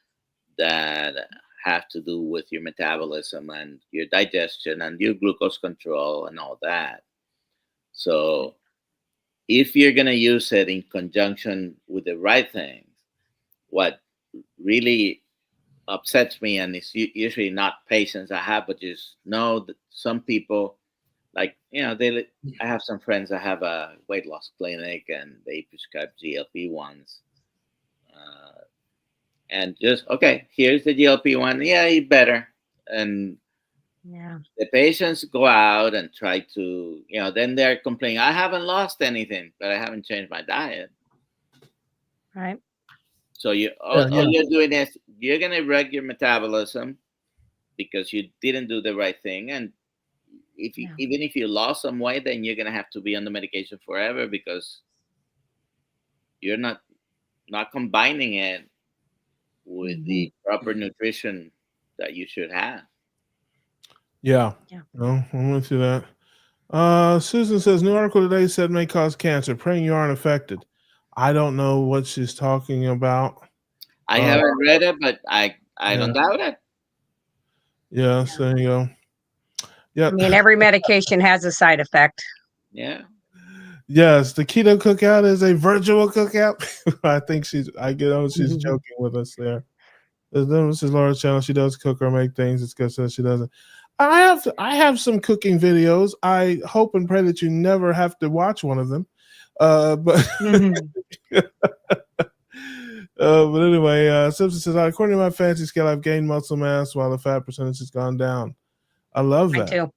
that have to do with your metabolism and your digestion and your glucose control and all that. So if you're going to use it in conjunction with the right things, what really upsets me, and it's usually not patients I have, but just know that some people, like, I have some friends that have a weight loss clinic and they prescribe GLP-1s. And just, okay, here's the GLP-1. Yeah, eat better. And the patients go out and try to, then they're complaining, I haven't lost anything, but I haven't changed my diet. Right. So all you're doing is you're going to wreck your metabolism because you didn't do the right thing. And even if you lost some weight, then you're going to have to be on the medication forever because you're not combining it with the proper nutrition that you should have. Yeah. No, I'm with you that. Susan says, new article today said may cause cancer. Praying you aren't affected. I don't know what she's talking about. I haven't read it, but I don't doubt it. Yeah, so there you go. Yeah. I mean, every medication has a side effect. Yeah. Yes, the keto cookout is a virtual cookout. I think she's joking with us there. This is Laura's channel. She does cook or make things. It's good that she doesn't. I have some cooking videos. I hope and pray that you never have to watch one of them. But but anyway, Simpson says, according to my fancy scale, I've gained muscle mass while the fat percentage has gone down. I love that. I too.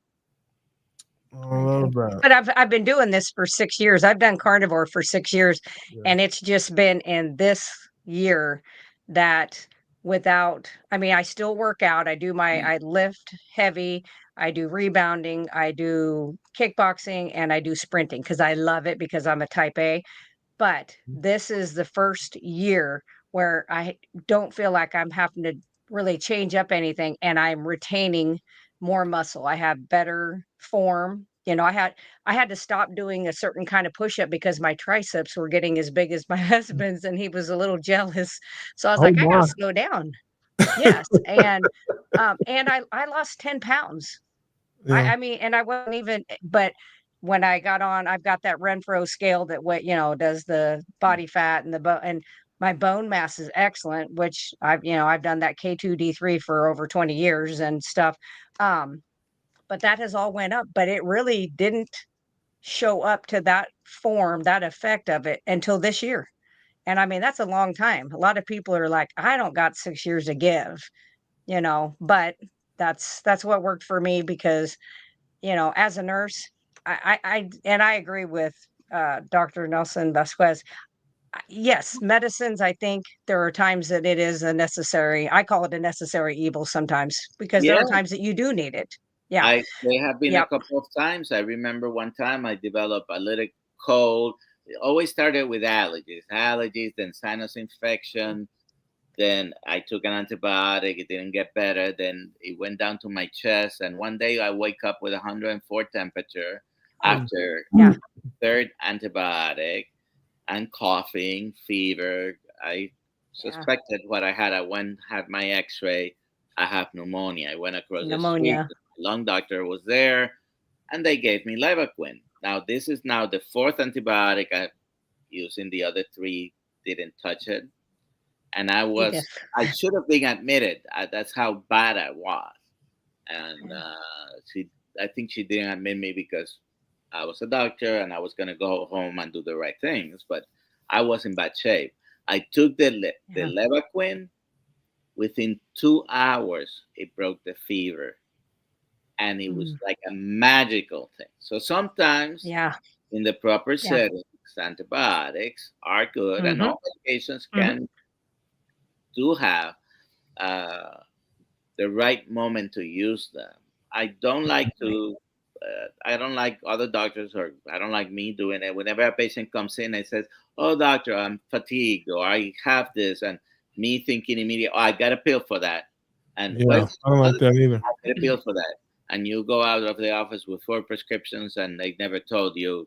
I love that. But I've been doing this for 6 years. I've done carnivore for 6 years, and it's just been in this year that without, I mean, I still work out. I lift heavy, I do rebounding, I do kickboxing, and I do sprinting because I love it because I'm a type A. But this is the first year where I don't feel like I'm having to really change up anything and I'm retaining more muscle. I have better form. I had to stop doing a certain kind of push-up because my triceps were getting as big as my husband's and he was a little jealous. So I was Oh like, I gotta my. slow down. Yes. And I lost 10 pounds. Yeah. I mean, and I wasn't even, but when I got on, I've got that Renfro scale that does the body fat and the bone, and my bone mass is excellent, which I've done that K2D3 for over 20 years and stuff. Um, but that has all went up, but it really didn't show up to that form, that effect of it until this year. And I mean, that's a long time. A lot of people are like, I don't got 6 years to give, but that's what worked for me because as a nurse, and I agree with Dr. Nelson Vasquez. Yes, medicines, I think there are times that it is a necessary, I call it a necessary evil sometimes because there Yeah, are times that you do need it. Yeah. there have been a Yep. couple of times. I remember one time I developed a little cold. It always started with allergies, then sinus infection. Then I took an antibiotic. It didn't get better. Then it went down to my chest. And one day I wake up with 104 temperature after Yeah. third antibiotic and coughing, fever. I Yeah. suspected what I had. I went, had my x-ray. I have pneumonia. I went across the street. Pneumonia. The lung doctor was there and they gave me Levaquin. Now, this is now the fourth antibiotic I've used. In the other three didn't touch it. And Yes. I should have been admitted. That's how bad I was. And I think she didn't admit me because I was a doctor and I was going to go home and do the right things, but I was in bad shape. I took the Yeah. Levaquin. Within 2 hours, it broke the fever. And it was like a magical thing. So sometimes Yeah. in the proper Yeah. settings, antibiotics are good and Mhm. all medications Mhm. can do have uh, the right moment to use them. I don't like to. I don't like other doctors, or I don't like me doing it. Whenever a patient comes in and says, "Oh, doctor, I'm fatigued," or "I have this," and me thinking immediately, "Oh, I got a pill for that," and Yeah. where's I don't like that either. I get a pill for that, and you go out of the office with 4 prescriptions, and they never told you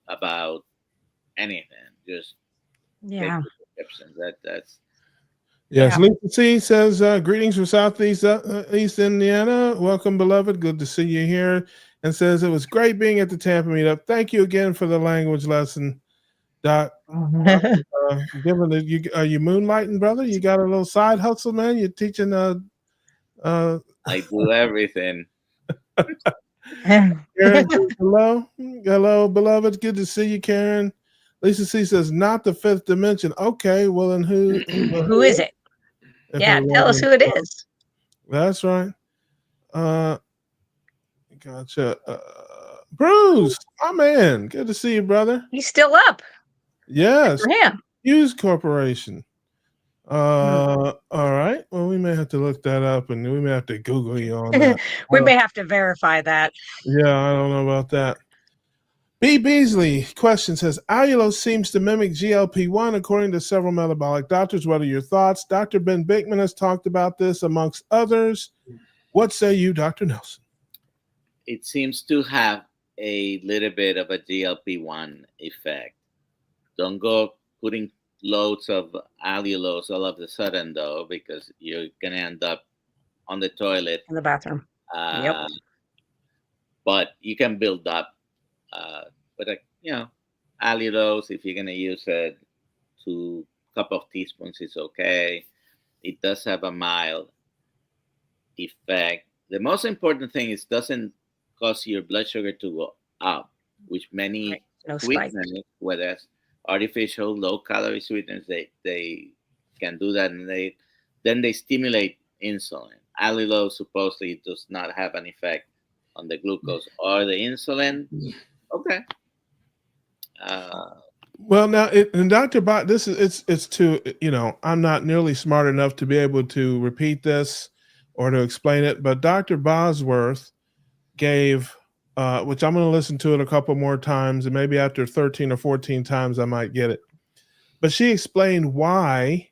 about anything. Just take Yeah. the prescriptions. That's Yes, Yeah. Lisa C says, greetings from Southeast East Indiana. Welcome, beloved. Good to see you here. And says, it was great being at the Tampa meetup. Thank you again for the language lesson, Doc. Given that are you moonlighting, brother? You got a little side hustle, man? You're teaching I do everything. Karen says, hello, beloved. Good to see you, Karen. Lisa C says, not the fifth dimension. Okay, well, then who Who is it? if Yeah, it tell us wasn't- who it is. That's right. Gotcha. Bruce, my man. Good to see you, brother. He's still up Yes. for him. Hughes Corporation. All right. Well, we may have to look that up and we may have to Google you on that. We may have to verify that. Yeah, I don't know about that. B. Beasley question says, allulose seems to mimic GLP-1 according to several metabolic doctors. What are your thoughts? Dr. Ben Bickman has talked about this amongst others. What say you, Dr. Nelson? It seems to have a little bit of a GLP-1 effect. Don't go putting loads of allulose all of a sudden, though, because you're going to end up on the toilet. In the bathroom. Yep. But you can build up. But, allulose, if you're going to use it, 2 cup of teaspoons is okay. It does have a mild effect. The most important thing is doesn't cause your blood sugar to go up, which many Right. No spike. sweeteners, whether it's artificial low-calorie sweeteners, they can do that, and then they stimulate insulin. Allulose supposedly does not have an effect on the glucose or the insulin. Okay. Well, now, and Dr. Bot, this is it's too, I'm not nearly smart enough to be able to repeat this or to explain it, but Dr. Bosworth gave, which I'm going to listen to it a couple more times, and maybe after 13 or 14 times, I might get it. But she explained why,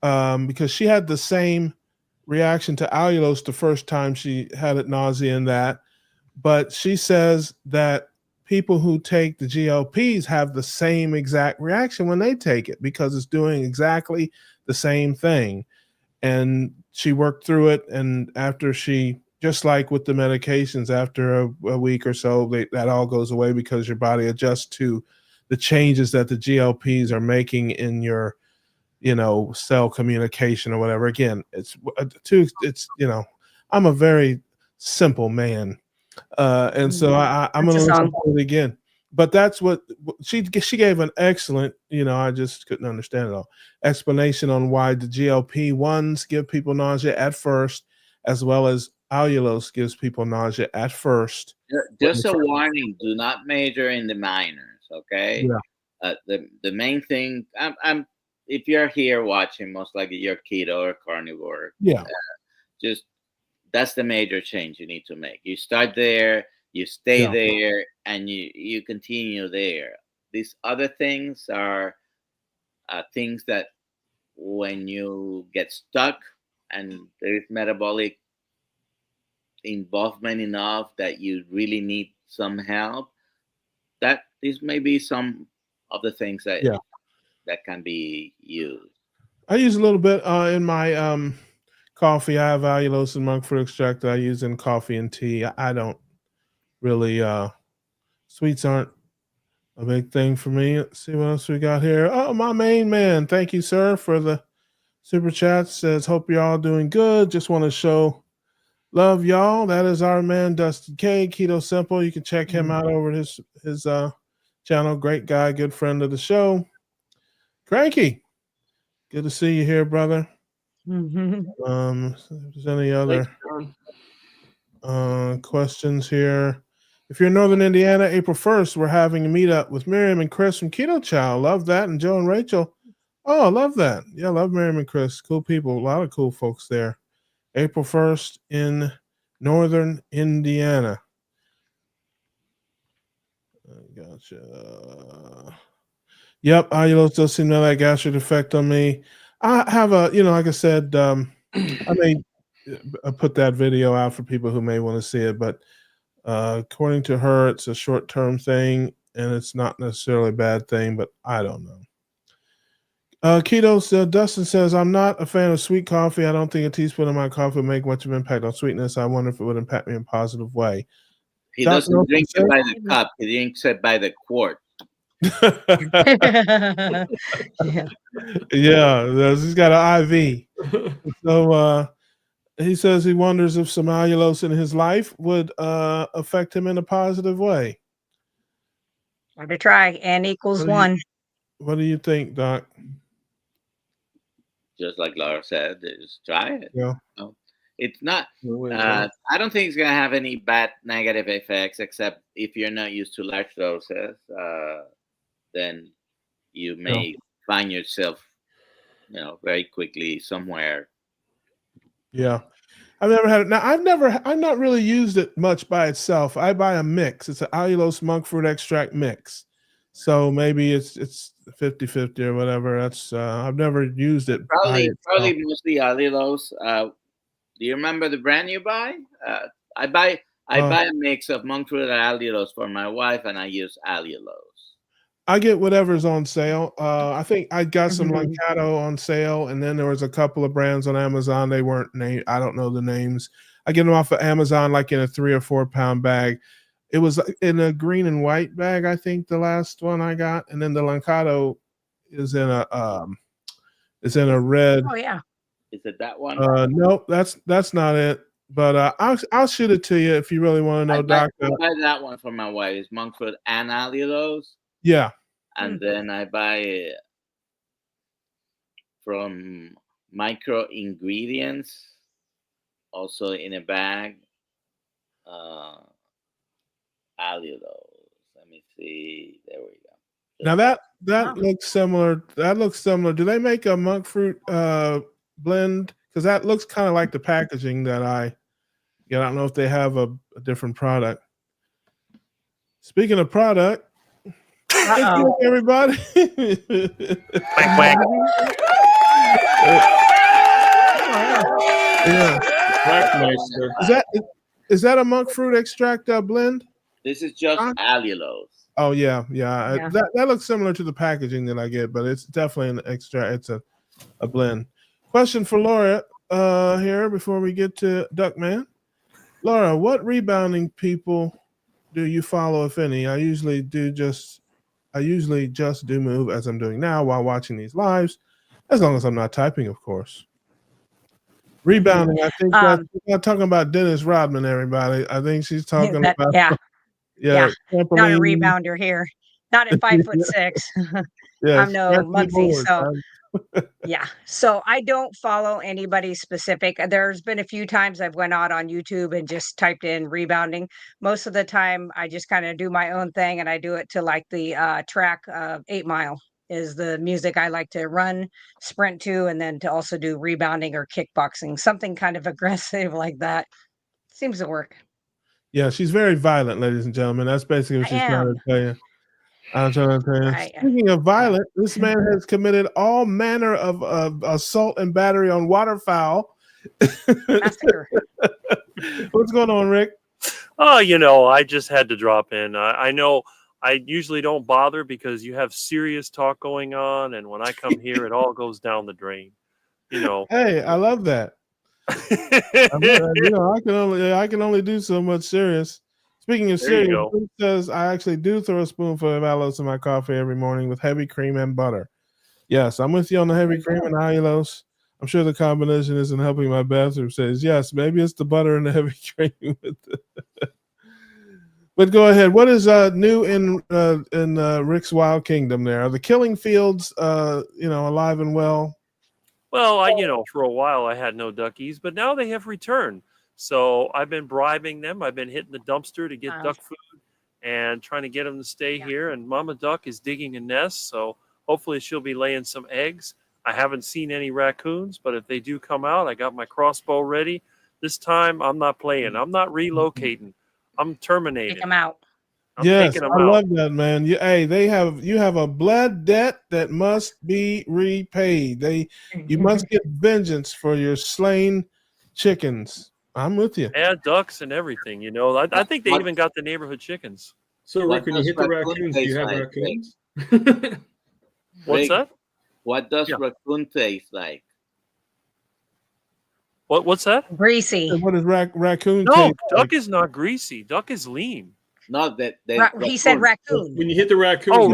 because she had the same reaction to allulose the first time she had it, nausea and that. But she says that people who take the GLPs have the same exact reaction when they take it because it's doing exactly the same thing. And she worked through it. And after she, just like with the medications, after a week or so, that all goes away because your body adjusts to the changes that the GLPs are making in your, cell communication or whatever. Again, it's I'm a very simple man. And so I'm That's going a to listen song. to it again. But that's what she gave an excellent, I just couldn't understand it all, explanation on why the GLP-1s give people nausea at first, as well as allulose gives people nausea at first. Just a warning: do not major in the minors. Okay. Yeah. The main thing, I'm if you're here watching, most likely you're keto or carnivore. Yeah. Just that's the major change you need to make. You start there, you stay Yeah. there, and you continue there. These other things are things that when you get stuck and there is metabolic involvement enough that you really need some help, that these may be some of the things that Yeah. that can be used. I use a little bit in my coffee. I have allulose and monk fruit extract that I use in coffee and tea. I don't really sweets aren't a big thing for me. Let's see what else we got here. Oh, my main man. Thank you, sir, for the super chat. Says, hope you're all doing good. Just want to show love, y'all. That is our man, Dustin K. Keto Simple. You can check him out over at his channel. Great guy, good friend of the show. Cranky, good to see you here, brother. If there's any other questions here. If you're in Northern Indiana, April 1st, we're having a meetup with Miriam and Chris from Keto Chow. Love that. And Joe and Rachel. Oh, I love that. Yeah, I love Miriam and Chris. Cool people. A lot of cool folks there. April 1st in Northern Indiana. Gotcha. Yep, allulose does seem to have that gastric effect on me. I have like I said, I may put that video out for people who may want to see it, but according to her, it's a short-term thing, and it's not necessarily a bad thing, but I don't know. Keto, Dustin says, I'm not a fan of sweet coffee. I don't think a teaspoon of my coffee would make much of an impact on sweetness. I wonder if it would impact me in a positive way. He doesn't drink it by the cup. He drinks it by the quart. Yeah, he's got an IV. So he says he wonders if some allulose in his life would affect him in a positive way. Try to try. N equals 1. What do you think, Doc? Just like Laura said, just try it. Yeah. It's not. I don't think it's gonna have any bad negative effects, except if you're not used to large doses. Then you may find yourself, very quickly somewhere. Yeah. I've never had it. Now, I've not really used it much by itself. I buy a mix. It's an allulose monk fruit extract mix. So maybe it's 50-50 or whatever. That's I've never used it. Probably mostly allulose. Do you remember the brand you buy? I buy a mix of monk fruit and allulose for my wife, and I use allulose. I get whatever's on sale. I think I got some Lancato on sale, and then there was a couple of brands on Amazon. They weren't named. I don't know the names. I get them off of Amazon, like in a 3 or 4 pound bag. It was in a green and white bag, I think, the last one I got, and then the Lancato is in a red. Oh yeah, is it that one? Nope, that's not it. But I'll shoot it to you if you really want to know, Doctor. I buy that one for my wife. It's monk fruit and allulose. Yeah. And then I buy it from Micro Ingredients, also in a bag. Allulose. Let me see. There we go. Now that looks similar. That looks similar. Do they make a monk fruit blend? Because that looks kind of like the packaging that I get. I don't know if they have a different product. Speaking of product, thank you, everybody. Quack, quack. Yeah. Quackmeister. Is that a monk fruit extract blend? This is just allulose. Oh yeah. That looks similar to the packaging that I get, but it's definitely an extra. It's a blend. Question for Laura here before we get to Duckman. Laura, what rebounding people do you follow, if any? I usually just do move as I'm doing now while watching these lives, as long as I'm not typing, of course. Rebounding, I think that's not talking about Dennis Rodman, everybody. I think she's talking about not a trampoline. rebounder here. Not at 5'6". Yeah, I'm no Muggsy, board, so yeah. So I don't follow anybody specific. There's been a few times I've went out on YouTube and just typed in rebounding. Most of the time I just kind of do my own thing, and I do it to like the track 8 Mile is the music I like to run, sprint to, and then to also do rebounding or kickboxing, something kind of aggressive like that. Seems to work. Yeah, she's very violent, ladies and gentlemen. That's basically what she's trying to tell you. I'm trying to tell you. Speaking of violent, this man has committed all manner of assault and battery on waterfowl. Massacre. What's going on, Rick? Oh, I just had to drop in. I know I usually don't bother because you have serious talk going on, and when I come here, it all goes down the drain. Hey, I love that. I can only do so much serious. Speaking of serious, Bruce says I actually do throw a spoonful of allulose in my coffee every morning with heavy cream and butter. Yes, I'm with you on the heavy cream and allulose. I'm sure the combination isn't helping. My bathroom says yes. Maybe it's the butter and the heavy cream. But go ahead. What is new in Rick's Wild Kingdom? There are the killing fields, alive and well. Well, for a while I had no duckies, but now they have returned. So I've been bribing them. I've been hitting the dumpster to get duck food and trying to get them to stay here. And Mama Duck is digging a nest, so hopefully she'll be laying some eggs. I haven't seen any raccoons, but if they do come out, I got my crossbow ready. This time I'm not playing. I'm not relocating. I'm terminating. Take them out. Yes, I love that, man. You have a blood debt that must be repaid. You must get vengeance for your slain chickens. I'm with you. And ducks and everything, I think they even got the neighborhood chickens. So, Rick, when you hit the raccoons, do you have raccoons? What's that? What does raccoon taste like? What's that? Greasy. What is raccoon No, taste duck like? is not greasy. Duck is lean. No, he said raccoon. When you hit the raccoon,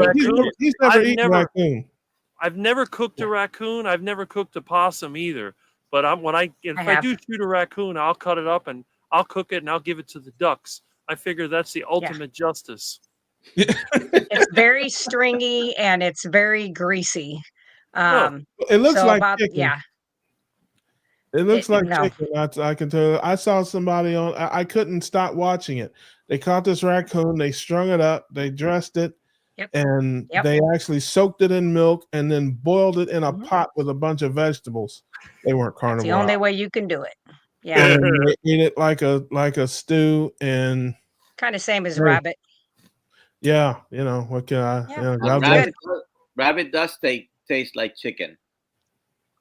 He's never eaten raccoon. I've never cooked a raccoon. I've never cooked a possum either. But if I do shoot a raccoon, I'll cut it up and I'll cook it and I'll give it to the ducks. I figure that's the ultimate justice. It's very stringy and it's very greasy. It looks like chicken. Yeah. It looks like chicken. I can tell you. I saw somebody on. I couldn't stop watching it. They caught this raccoon. They strung it up. They dressed it, and they actually soaked it in milk and then boiled it in a pot with a bunch of vegetables. They weren't carnivore. It's the only way you can do it. Yeah. And they eat it like a stew and kind of same as rabbit. Yeah, what can I? Rabbit does taste like chicken.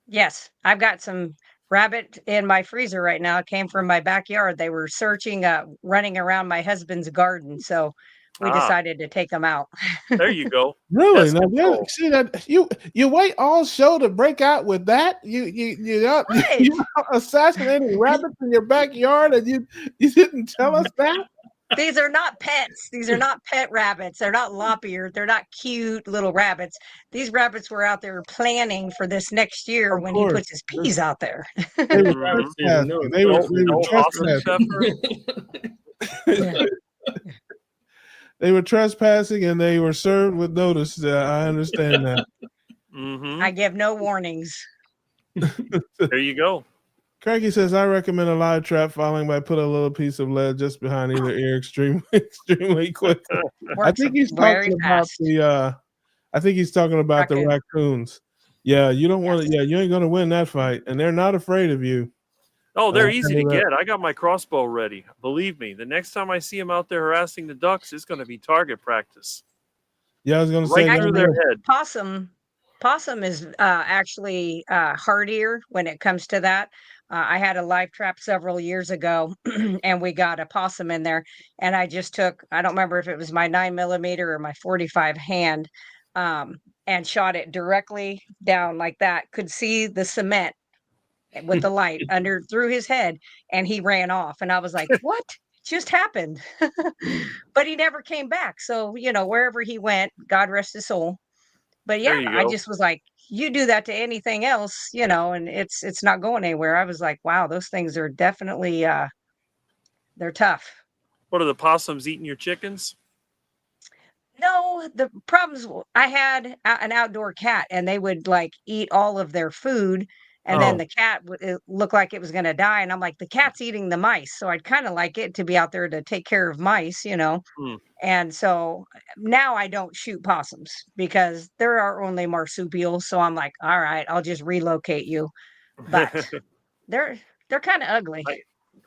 Yes, I've got some rabbit in my freezer right now. It came from my backyard. They were running around my husband's garden, so we decided to take them out. There you go. Really? Now, see that you wait all show to break out with that? You assassinating rabbits in your backyard, and you didn't tell us that? These are not pets. These are not pet rabbits. They're not lop-eared. They're not cute little rabbits. These rabbits were out there planning for this next year when he puts his peas out there. They were trespassing. They were trespassing and they were served with notice. I understand that. I give no warnings. There you go. Cranky says, I recommend a live trap following by put a little piece of lead just behind either ear extremely quick. I think he's talking about I think he's talking about the Raccoon. raccoons. Yeah, you don't want to. Yes. Yeah, you ain't going to win that fight, and they're not afraid of you. Oh, they're I'll easy tell to you that. get. I got my crossbow ready. Believe me, the next time I see them out there harassing the ducks, it's going to be target practice. Yeah, I was going to Right say through that. their Yeah. head. Possum is actually hardier when it comes to that. I had a live trap several years ago, and we got a possum in there, and I just took, I don't remember if it was my 9mm or my 45 hand, and shot it directly down like that. Could see the cement with the light under through his head, and he ran off. And I was like, "What just happened?" But he never came back. So, wherever he went, God rest his soul. But There yeah, you I go. just was like, you do that to anything else, and it's not going anywhere. I was like, wow, those things are definitely they're tough. What are the possums eating your chickens? No, the problems I had an outdoor cat, and they would like eat all of their food, and then Oh, the cat would it looked like it was going to die, and I'm like, the cat's eating the mice, so I'd kind of like it to be out there to take care of mice. Hmm. And so now I don't shoot possums because there are only marsupials. So I'm like, all right, I'll just relocate you. But they're they're kind of ugly.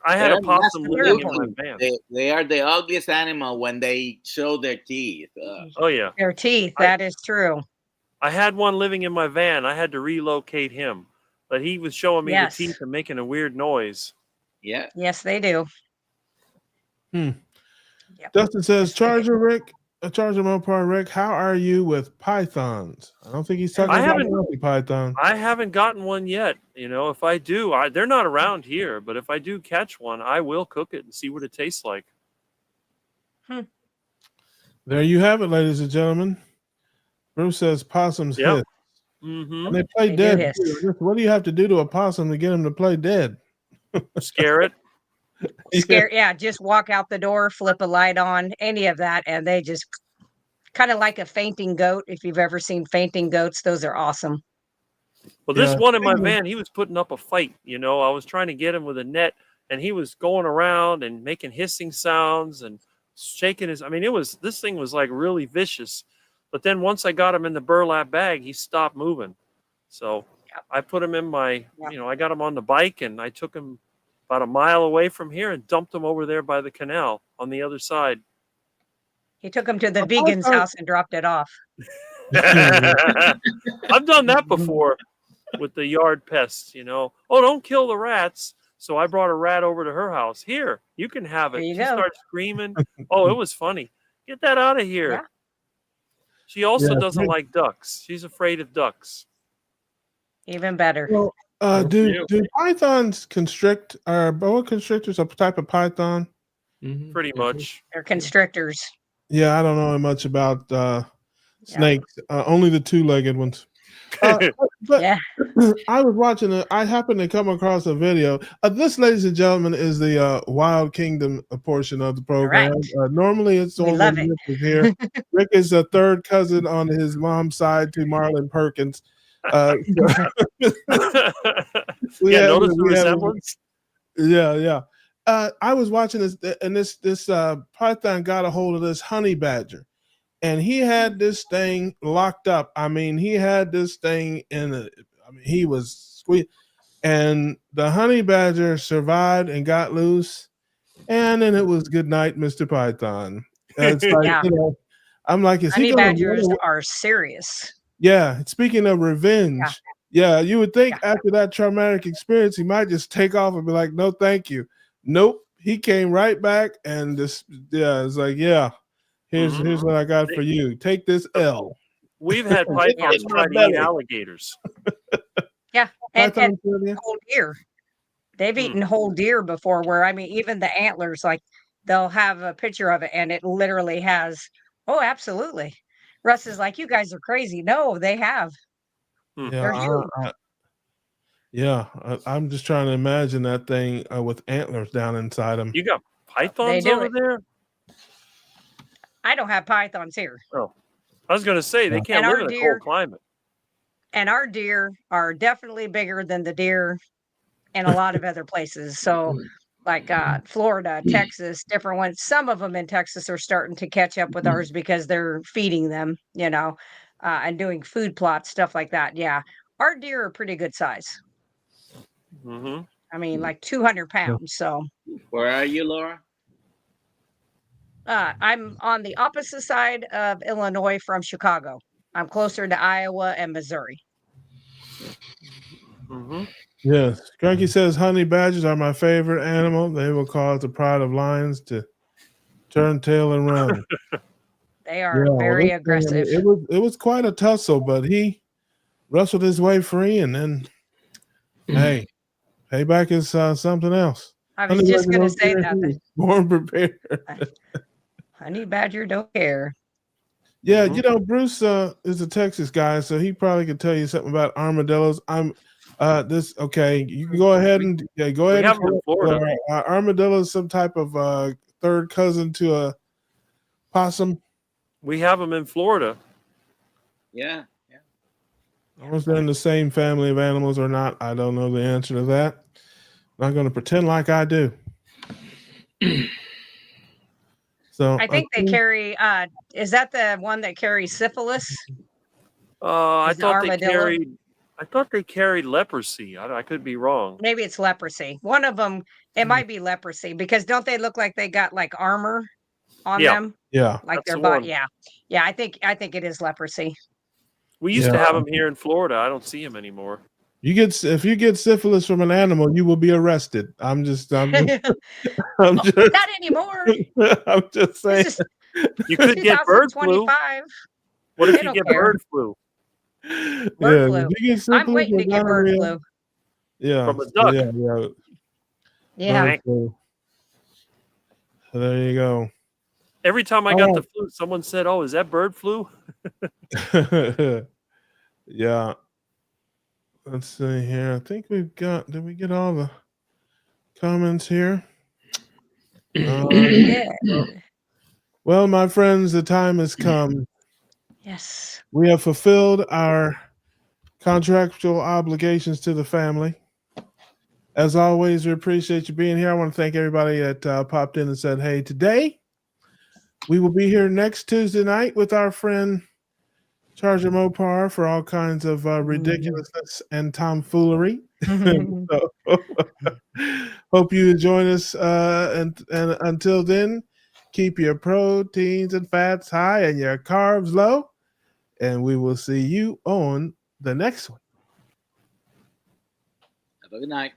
I had They're a possum They're living in my important. van. They are the ugliest animal when they show their teeth. Oh yeah, Their teeth, I that is true. I had one living in my van. I had to relocate him, but he was showing me the Yes. teeth and making a weird noise. Yeah. Yes, they do. Yep. Dustin says, Yes, they do. Charger Rick, Charger Mopar Rick, how are you with pythons? I don't think he's talking I about haven't- Monty Python. I haven't gotten one yet. If I do, they're not around here. But if I do catch one, I will cook it and see what it tastes like. There you have it, ladies and gentlemen. Bruce says possums Yep. hiss. Mm-hmm. And they play They do dead. hiss. too. What do you have to do to a possum to get him to play dead? Scare it. Yeah, just walk out the door, flip a light on, any of that, and they just kind of like a fainting goat. If you've ever seen fainting goats, those are awesome. Well, this Yeah. one in my van, he was putting up a fight. I was trying to get him with a net, and he was going around and making hissing sounds and shaking his. This thing was like really vicious. But then once I got him in the burlap bag, he stopped moving. So Yep. I put him in my, Yep. I got him on the bike, and I took him about a mile away from here and dumped him over there by the canal on the other side. He took them to the A vegan's python- house and dropped it off. I've done that before with the yard pests, Oh, don't kill the rats. So I brought a rat over to her house. Here, you can have it. There you She go. starts screaming. Oh, it was funny. Get that out of here. Yeah. She also Yeah. doesn't like ducks. She's afraid of ducks. Even better. Well, do pythons constrict? Are boa constrictors a type of python? Mhm. Pretty much. They're constrictors. Yeah, I don't know much about snakes. Only the two-legged ones. But Yeah. I was watching it. I happened to come across a video. This, ladies and gentlemen, is the Wild Kingdom portion of the program. Correct. Normally, it's We on love when it. Rick is here. Rick is a third cousin on his mom's side to Marlon Perkins. Notice the resemblance. Yeah. I was watching this, and this python got a hold of this honey badger, and he had this thing locked up. He had this thing he was squeezed, and the honey badger survived and got loose, and then it was good night, Mr. Python. It's like, Yeah. I'm like, is he Honey going badgers to? are serious. Yeah. Speaking of revenge, yeah, you would think after that traumatic experience, he might just take off and be like, no, thank you. Nope. He came right back and it's like, here's what I got for you. Take this L. We've had pythons try to eat alligators. Yeah. And Python trivia? whole deer. They've eaten whole deer before where, even the antlers, like they'll have a picture of it and it literally has, oh, absolutely. Russ is like, you guys are crazy. No, they have. They're huge. I'm just trying to imagine that thing with antlers down inside them. You got pythons do over it. there? I don't have pythons here. Oh, I was going to say they can't And live our in a deer- cold climate. And our deer are definitely bigger than the deer in a lot of other places. So like Florida, Texas, different ones. Some of them in Texas are starting to catch up with ours because they're feeding them, and doing food plots, stuff like that. Yeah, our deer are pretty good size. Hmm. I mean, like 200 pounds. So Where are you, Laura? I'm on the opposite side of Illinois from Chicago. I'm closer to Iowa and Missouri. Hmm. Yes. Cranky says honey badgers are my favorite animal. They will cause the pride of lions to turn tail and run. They are Yeah, well, very this thing, I mean, aggressive. it was quite a tussle, but he wrestled his way free, and then hey, payback is something else. I Honey was just badger going to don't say care. that. He was born prepared. Honey badger don't care. Yeah, Hmm. you know, Bruce is a Texas guy, so he probably could tell you something about armadillos. I'm this okay. You can go ahead and go We ahead and have them in correct Florida. Laura. Armadillo is some type of third cousin to a possum. We have them in Florida. Yeah. I was they're in the same family of animals or not. I don't know the answer to that. I'm not going to pretend like I do. So I think they carry. Is that the one that carries syphilis? I Is the thought they armadillo? carried. I thought they carried leprosy. I could be wrong. Maybe it's leprosy. One of them. It might be leprosy because don't they look like they got like armor on Yeah, them, yeah, like that's their the body? one. Yeah, yeah. I think it is leprosy. We used yeah. to have them here in Florida. I don't see them anymore. If you get syphilis from an animal, you will be arrested. I'm just I'm Not just anymore. I'm just saying. This is You could get bird flu. 2025. What if They you don't get care. bird flu Bird Yeah, flu. if you get I'm syphilis waiting or to get bird gonorrhea, flu. yeah, from a so duck? yeah, Yeah. bird flu. So there you go. Every time I All got right. the flu, someone said, "Oh, is that bird flu?" Yeah. Let's see here. I think we've got. Did we get all the comments here? We did. Well, my friends, the time has come. Yes. We have fulfilled our contractual obligations to the family. As always, we appreciate you being here. I want to thank everybody that popped in and said, hey, today we will be here next Tuesday night with our friend Charger Mopar for all kinds of ridiculousness and tomfoolery. So, hope you join us. And until then, keep your proteins and fats high and your carbs low. And we will see you on the next one. Have a good night.